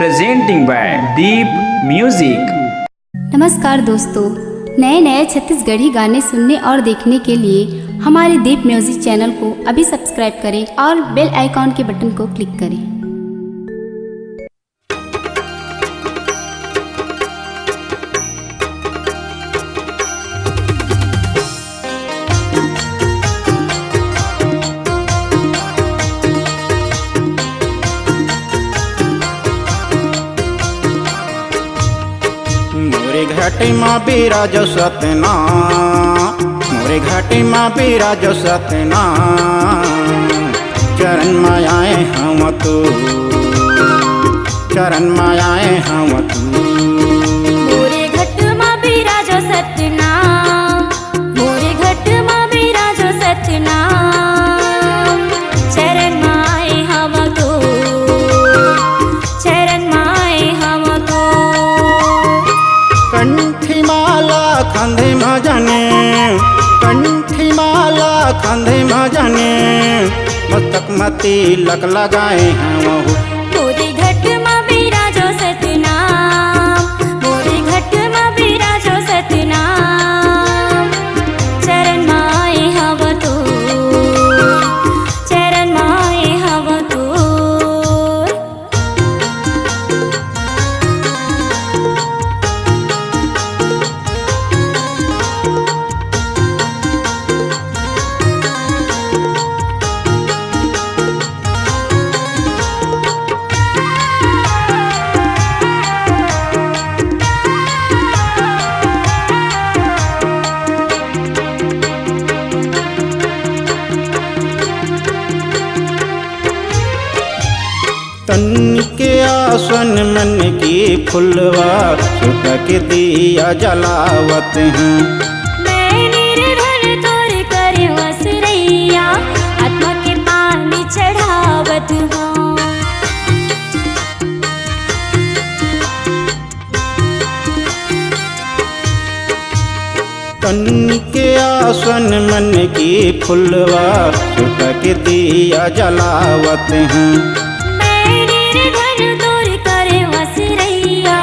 presenting by Deep Music। नमस्कार दोस्तों, नए नए छत्तीसगढ़ी गाने सुनने और देखने के लिए हमारे दीप म्यूजिक चैनल को अभी सब्सक्राइब करें और बेल आइकॉन के बटन को क्लिक करें। मोरे घाटी माँ बिराज सतना, मोरे घाटी माँ बिराज सतना, चरण मायाए हम तू, चरण मायाए हम तू। मोरे घट माँ बिराज सतना, मोरे घट माँ बिराज सतना, चरण माए हम तू, चरण माए हम तू। कंठी माला कंधे में जाने, कंठी माला कंधे में जाने, मस्तक में तिलक लगाए हम। मोरे घट माँ बिराज सतना, मोरे घट माँ बिराज सतना, चरण माए हम तू, चरण माए हम तू। तन के आसन मन की फुलवा सुतक दिया जलावत हैं। मैं निर्धन तोर कर वसरैया, आत्मा के पानी चढ़ावत हूँ। तन के आसन मन की फुलवा सुतक दिया जलावत हैं। मैं निर्धन तोर कर वसरैया,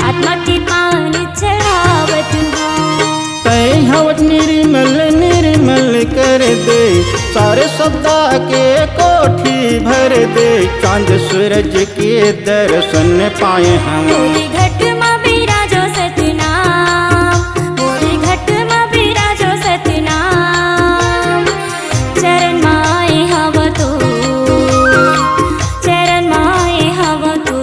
आत्मा के पानी चढ़ावत हूँ। तय हवत निर्मल निर्मल कर दे, सारे सदा के कोठी भर दे, चांद सूरज के दर्शन पाए हम। मोरे घट माँ बिराजो सतना, मोरे घट माँ बिराजो सतना, चरण माए हम तू, चरण माए हम तू।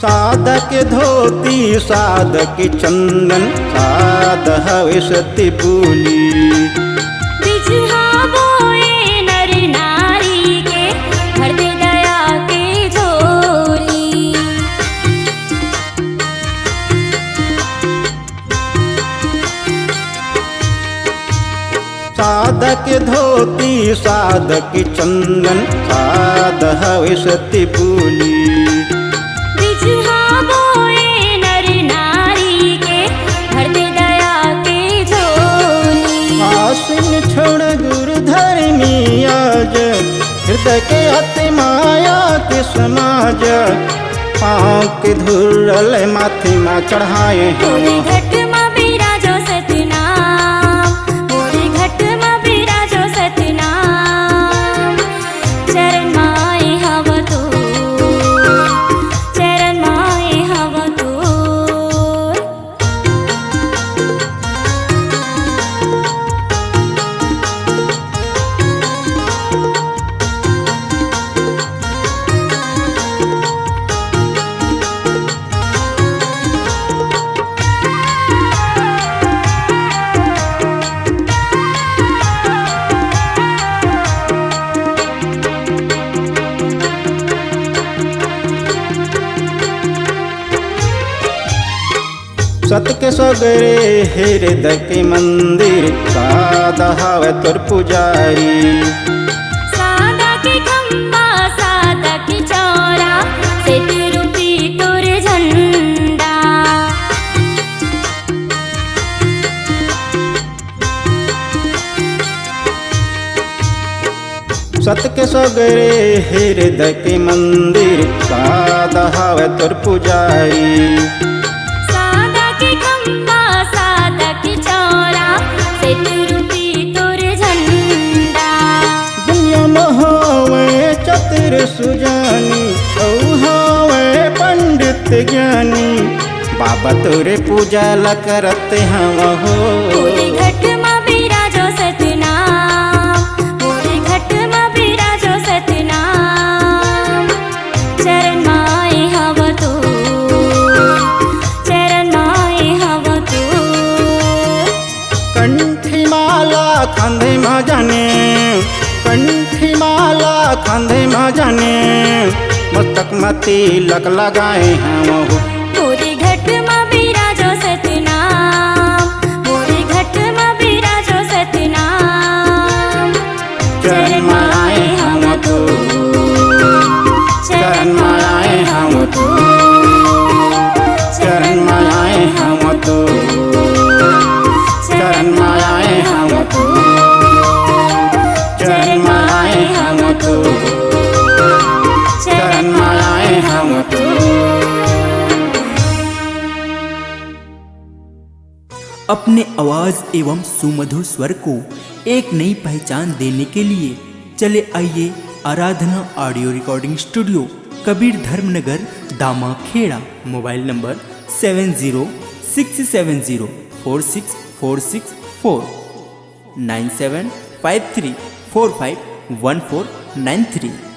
साधक धोती साधक चंदन, साध हवे सती पूली। बिजहा बोए नर नारी के, भर दे दया के झोली। साधक धोती साधक चंदन, साध हवे सती पूली। बिजहा बोए नर नारी के, भर दे दया के झोली। आसन छोड़ गुरु धर्मी आज, हृदय के अति माया के समाज, पाँव के धुरल माथे में चढ़ाए मोरे हम। घट माँ बिराजो सतना, मोरे घट माँ बिराजो सतना, चरण माए हम तू, चरण माए हम तू। सत के सगरे हृदय के मंदिर सादा हवे तोर पुजारी सादा के खम्बा सादा के चौरा सेत रूपी तोर झंडा सत के सगरे हृदय के मंदिर सादा हवे तोर पुजारी सादा के खम्बा सादा के चौरा सेत रूपी तोर झंडा दुनिया में हवे चतुर सुजानी औ हवे पंडित ज्ञानी बाबा तोरे पूजा ला करते हम हो मोरे घट मा बिराजो सतनाम मोरे घट मा बिराजो सतनाम चरण माए हव तो चरण माए हव तो कंठी माला खांधे में जाने कंठी माला खांधे में जाने मस्तक में तिलक लगाए हम हो मोरे घट मा बिराजो सतनाम मोरे घट मा बिराजो सतनाम चरण माए हम तो चरण माए हम तो चरण माए हम तो चरण माए हम तो चरण माए हम तो चरण माए हम तो। अपने आवाज एवं सुमधुर स्वर को एक नई पहचान देने के लिए चले आइए Aradhana audio recording studio Kabir Dharmnagar Damakheda. Mobile number 7067046464 9753451493।